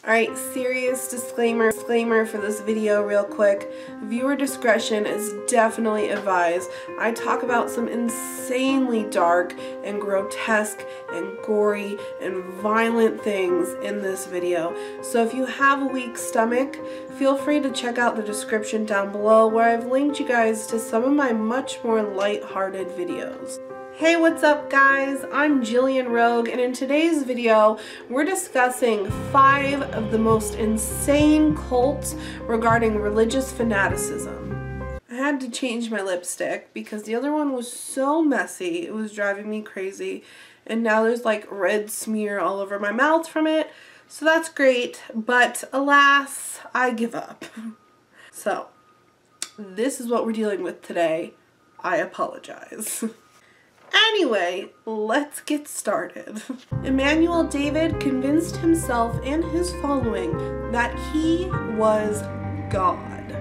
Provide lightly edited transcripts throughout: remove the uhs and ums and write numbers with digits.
Alright, serious disclaimer for this video real quick. Viewer discretion is definitely advised. I talk about some insanely dark and grotesque and gory and violent things in this video. So if you have a weak stomach, feel free to check out the description down below where I've linked you guys to some of my much more light-hearted videos. Hey, what's up guys? I'm Jillian Rogue, and in today's video we're discussing 5 of the most insane cults regarding religious fanaticism. I had to change my lipstick because the other one was so messy, it was driving me crazy, and now there's like red smear all over my mouth from it, so that's great, but alas, I give up. So, this is what we're dealing with today. I apologize. Anyway, let's get started. Emanuel David convinced himself and his following that he was God.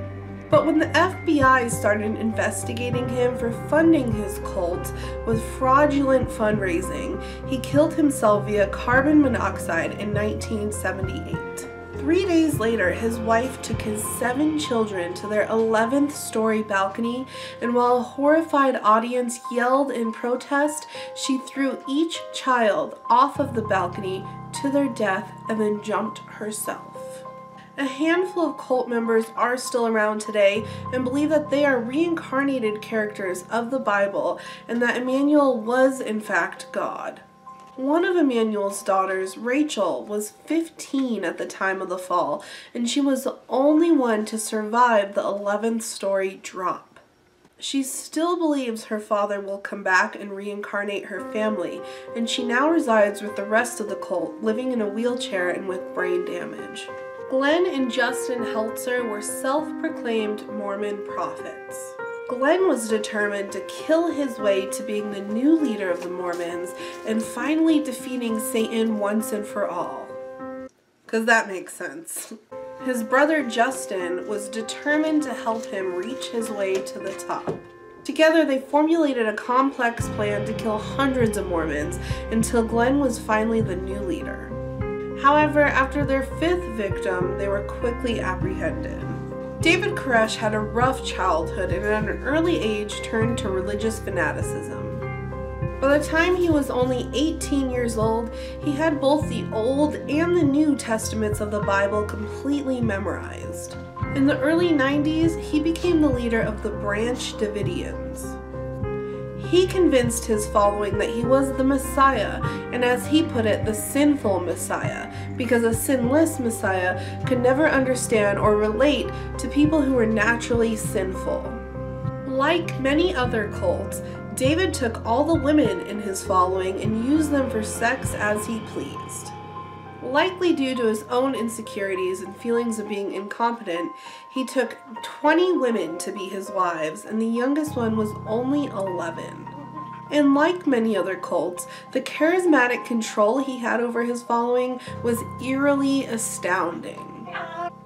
But when the FBI started investigating him for funding his cult with fraudulent fundraising, he killed himself via carbon monoxide in 1978. 3 days later, his wife took his 7 children to their 11th story balcony, and while a horrified audience yelled in protest, she threw each child off of the balcony to their death and then jumped herself. A handful of cult members are still around today and believe that they are reincarnated characters of the Bible and that Emanuel was in fact God. One of Emanuel's daughters, Rachel, was 15 at the time of the fall, and she was the only one to survive the 11th story drop. She still believes her father will come back and reincarnate her family, and she now resides with the rest of the cult, living in a wheelchair and with brain damage. Glenn and Justin Helzer were self-proclaimed Mormon prophets. Glenn was determined to kill his way to being the new leader of the Mormons and finally defeating Satan once and for all. 'Cause that makes sense. His brother Justin was determined to help him reach his way to the top. Together they formulated a complex plan to kill hundreds of Mormons until Glenn was finally the new leader. However, after their 5th victim, they were quickly apprehended. David Koresh had a rough childhood and at an early age turned to religious fanaticism. By the time he was only 18 years old, he had both the Old and the New Testaments of the Bible completely memorized. In the early 90s, he became the leader of the Branch Davidians. He convinced his following that he was the Messiah, and as he put it, the sinful Messiah, because a sinless Messiah could never understand or relate to people who were naturally sinful. Like many other cults, David took all the women in his following and used them for sex as he pleased. Likely due to his own insecurities and feelings of being incompetent, he took 20 women to be his wives, and the youngest one was only 11. And like many other cults, the charismatic control he had over his following was eerily astounding.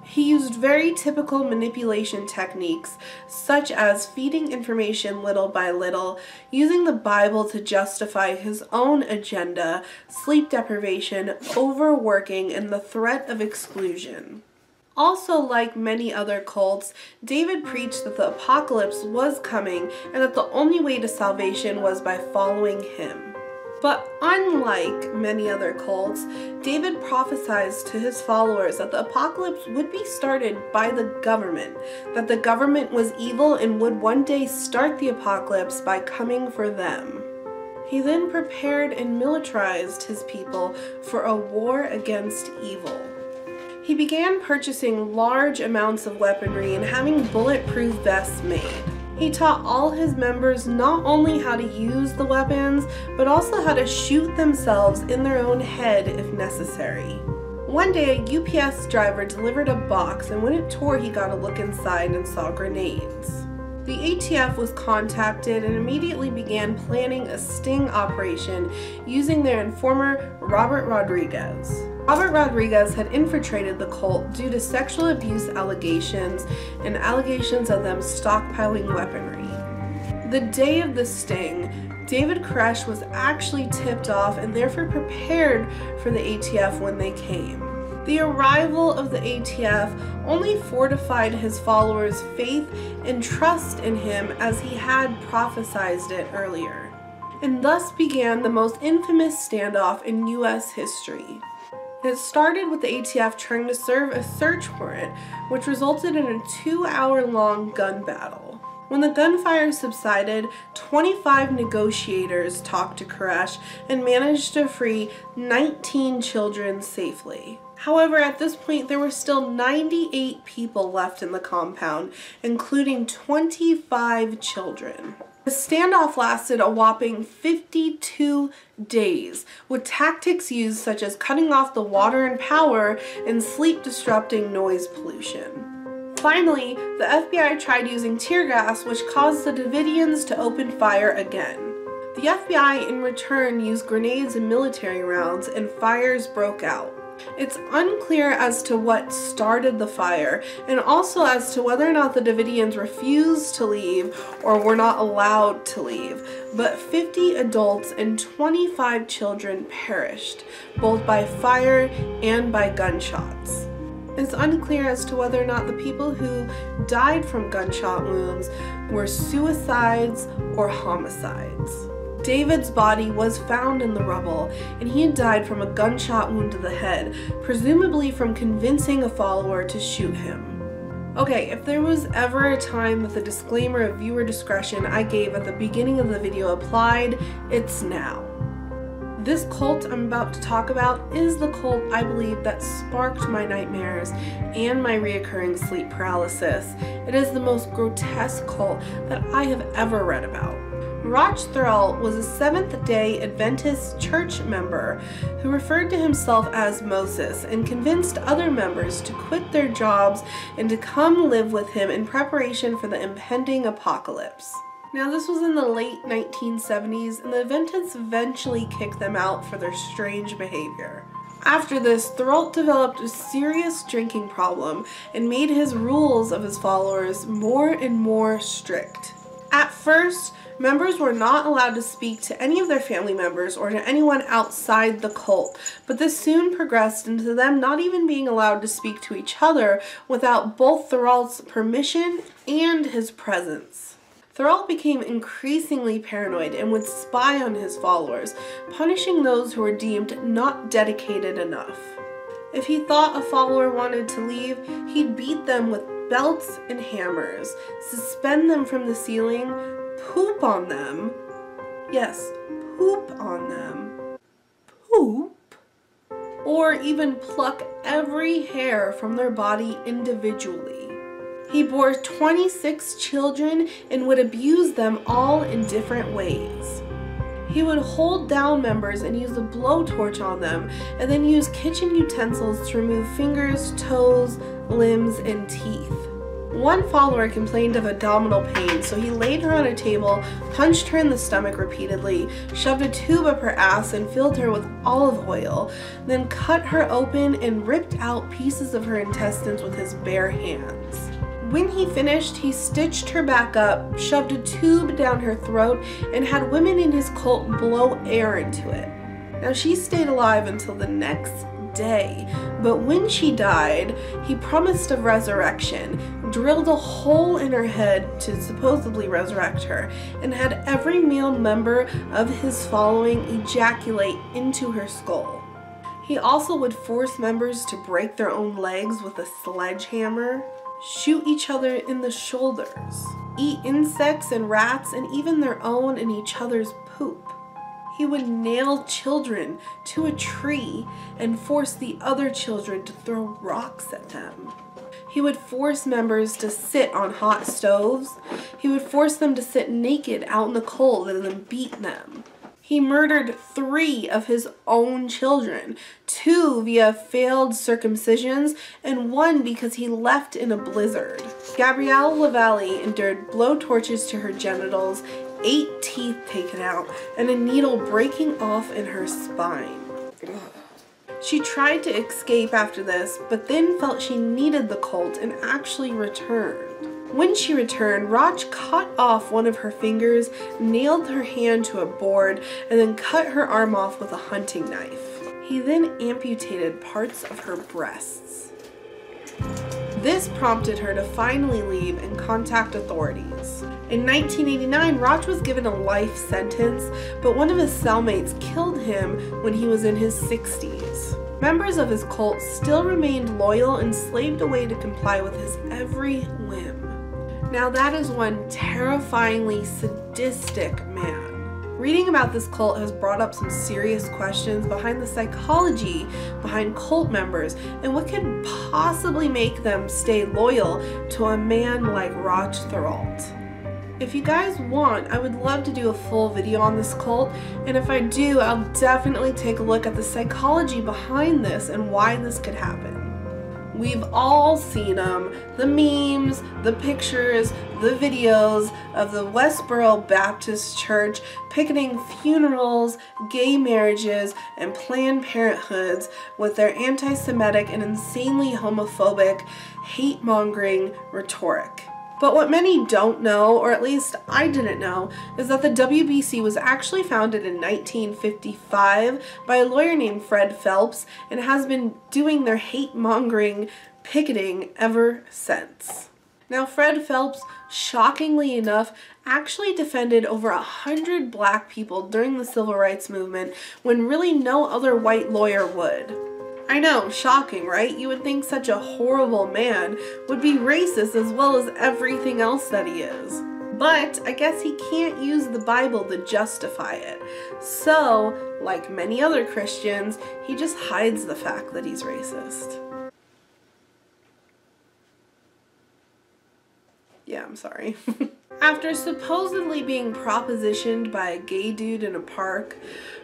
He used very typical manipulation techniques, such as feeding information little by little, using the Bible to justify his own agenda, sleep deprivation, overworking, and the threat of exclusion. Also, like many other cults, David preached that the apocalypse was coming and that the only way to salvation was by following him. But unlike many other cults, David prophesied to his followers that the apocalypse would be started by the government, that the government was evil and would one day start the apocalypse by coming for them. He then prepared and militarized his people for a war against evil. He began purchasing large amounts of weaponry and having bulletproof vests made. He taught all his members not only how to use the weapons, but also how to shoot themselves in their own head if necessary. One day, a UPS driver delivered a box, and when it tore, he got a look inside and saw grenades. The ATF was contacted and immediately began planning a sting operation using their informer, Robert Rodriguez. Robert Rodriguez had infiltrated the cult due to sexual abuse allegations and allegations of them stockpiling weaponry. The day of the sting, David Koresh was actually tipped off and therefore prepared for the ATF when they came. The arrival of the ATF only fortified his followers' faith and trust in him as he had prophesied it earlier, and thus began the most infamous standoff in U.S. history. It started with the ATF trying to serve a search warrant, which resulted in a 2-hour-long gun battle. When the gunfire subsided, 25 negotiators talked to Koresh and managed to free 19 children safely. However, at this point, there were still 98 people left in the compound, including 25 children. The standoff lasted a whopping 52 days, with tactics used such as cutting off the water and power and sleep-disrupting noise pollution. Finally, the FBI tried using tear gas, which caused the Davidians to open fire again. The FBI in return used grenades and military rounds, and fires broke out. It's unclear as to what started the fire, and also as to whether or not the Davidians refused to leave or were not allowed to leave, but 50 adults and 25 children perished, both by fire and by gunshots. It's unclear as to whether or not the people who died from gunshot wounds were suicides or homicides. David's body was found in the rubble, and he had died from a gunshot wound to the head, presumably from convincing a follower to shoot him. Okay, if there was ever a time that the disclaimer of viewer discretion I gave at the beginning of the video applied, it's now. This cult I'm about to talk about is the cult I believe that sparked my nightmares and my reoccurring sleep paralysis. It is the most grotesque cult that I have ever read about. Thorald was a Seventh-day Adventist church member who referred to himself as Moses and convinced other members to quit their jobs and to come live with him in preparation for the impending apocalypse. Now, this was in the late 1970s, and the Adventists eventually kicked them out for their strange behavior. After this, Thorald developed a serious drinking problem and made his rules of his followers more and more strict. At first, members were not allowed to speak to any of their family members or to anyone outside the cult, but this soon progressed into them not even being allowed to speak to each other without both Thorald's permission and his presence. Thorald became increasingly paranoid and would spy on his followers, punishing those who were deemed not dedicated enough. If he thought a follower wanted to leave, he'd beat them with belts and hammers, suspend them from the ceiling, poop on them. Yes, poop on them. Poop? Or even pluck every hair from their body individually. He bore 26 children and would abuse them all in different ways. He would hold down members and use a blowtorch on them, and then use kitchen utensils to remove fingers, toes, limbs, and teeth. One follower complained of abdominal pain, so he laid her on a table, punched her in the stomach repeatedly, shoved a tube up her ass and filled her with olive oil, then cut her open and ripped out pieces of her intestines with his bare hands. When he finished, he stitched her back up, shoved a tube down her throat, and had women in his cult blow air into it. Now, she stayed alive until the next day, but when she died, he promised a resurrection, drilled a hole in her head to supposedly resurrect her, and had every male member of his following ejaculate into her skull. He also would force members to break their own legs with a sledgehammer, shoot each other in the shoulders, eat insects and rats and even their own and each other's poop. He would nail children to a tree and force the other children to throw rocks at them. He would force members to sit on hot stoves. He would force them to sit naked out in the cold and then beat them. He murdered 3 of his own children, 2 via failed circumcisions, and 1 because he left in a blizzard. Gabrielle Lavallee endured blowtorches to her genitals, 8 teeth taken out, and a needle breaking off in her spine. She tried to escape after this, but then felt she needed the cult and actually returned. When she returned, Raj cut off one of her fingers, nailed her hand to a board, and then cut her arm off with a hunting knife. He then amputated parts of her breasts. This prompted her to finally leave and contact authorities. In 1989, Roch was given a life sentence, but one of his cellmates killed him when he was in his 60s. Members of his cult still remained loyal and slaved away to comply with his every whim. Now that is one terrifyingly sadistic man. Reading about this cult has brought up some serious questions behind the psychology behind cult members and what could possibly make them stay loyal to a man like Roch Thorald. If you guys want, I would love to do a full video on this cult, and if I do, I'll definitely take a look at the psychology behind this and why this could happen. We've all seen them, the memes, the pictures, the videos of the Westboro Baptist Church picketing funerals, gay marriages, and Planned Parenthoods with their anti-Semitic and insanely homophobic, hate-mongering rhetoric. But what many don't know, or at least I didn't know, is that the WBC was actually founded in 1955 by a lawyer named Fred Phelps and has been doing their hate-mongering picketing ever since. Now, Fred Phelps, shockingly enough, actually defended over 100 black people during the Civil Rights Movement when really no other white lawyer would. I know, shocking, right? You would think such a horrible man would be racist as well as everything else that he is. But I guess he can't use the Bible to justify it. So, like many other Christians, he just hides the fact that he's racist. Yeah, I'm sorry. After supposedly being propositioned by a gay dude in a park,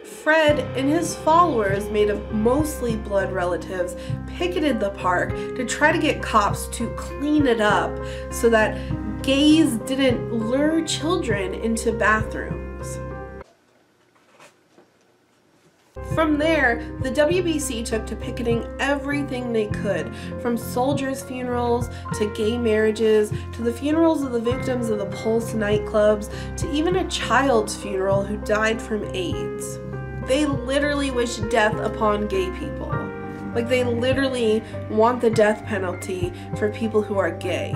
Fred and his followers, made of mostly blood relatives, picketed the park to try to get cops to clean it up so that gays didn't lure children into bathrooms. From there, the WBC took to picketing everything they could, from soldiers' funerals to gay marriages to the funerals of the victims of the Pulse nightclubs to even a child's funeral who died from AIDS. They literally wish death upon gay people. Like, they literally want the death penalty for people who are gay.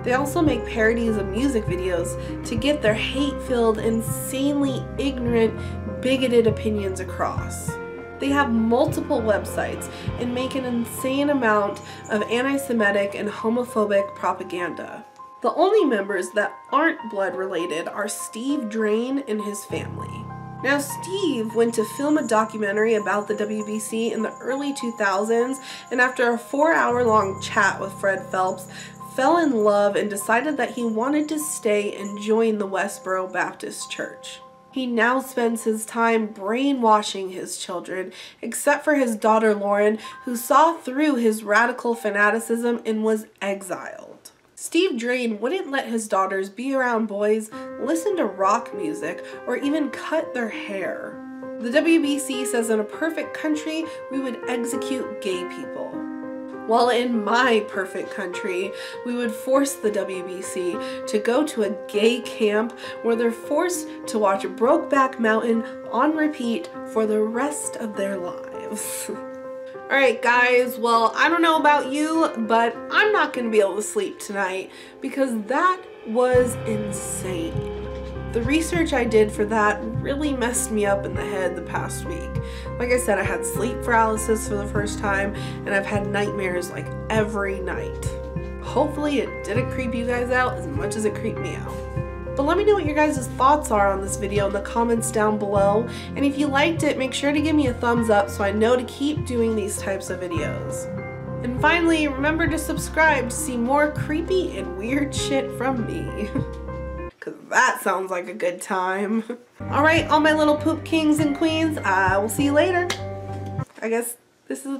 They also make parodies of music videos to get their hate-filled, insanely ignorant, bigoted opinions across. They have multiple websites and make an insane amount of anti-Semitic and homophobic propaganda. The only members that aren't blood related are Steve Drain and his family. Now, Steve went to film a documentary about the WBC in the early 2000s, and after a 4-hour-long chat with Fred Phelps, fell in love and decided that he wanted to stay and join the Westboro Baptist Church. He now spends his time brainwashing his children, except for his daughter Lauren, who saw through his radical fanaticism and was exiled. Steve Drain wouldn't let his daughters be around boys, listen to rock music, or even cut their hair. The WBC says in a perfect country, we would execute gay people. While in my perfect country, we would force the WBC to go to a gay camp where they're forced to watch Brokeback Mountain on repeat for the rest of their lives. Alright guys, well, I don't know about you, but I'm not going to be able to sleep tonight because that was insane. The research I did for that really messed me up in the head the past week. Like I said, I had sleep paralysis for the first time, and I've had nightmares like every night. Hopefully it didn't creep you guys out as much as it creeped me out. But let me know what your guys' thoughts are on this video in the comments down below, and if you liked it, make sure to give me a thumbs up so I know to keep doing these types of videos. And finally, remember to subscribe to see more creepy and weird shit from me. Cause that sounds like a good time. Alright, all my little poop kings and queens, I will see you later. I guess this is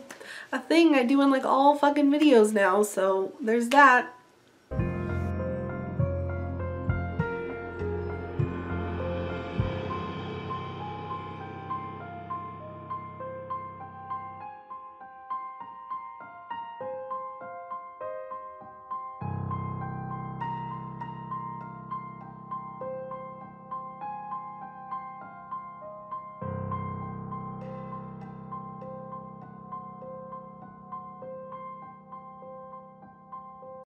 a thing I do in like all fucking videos now, so there's that.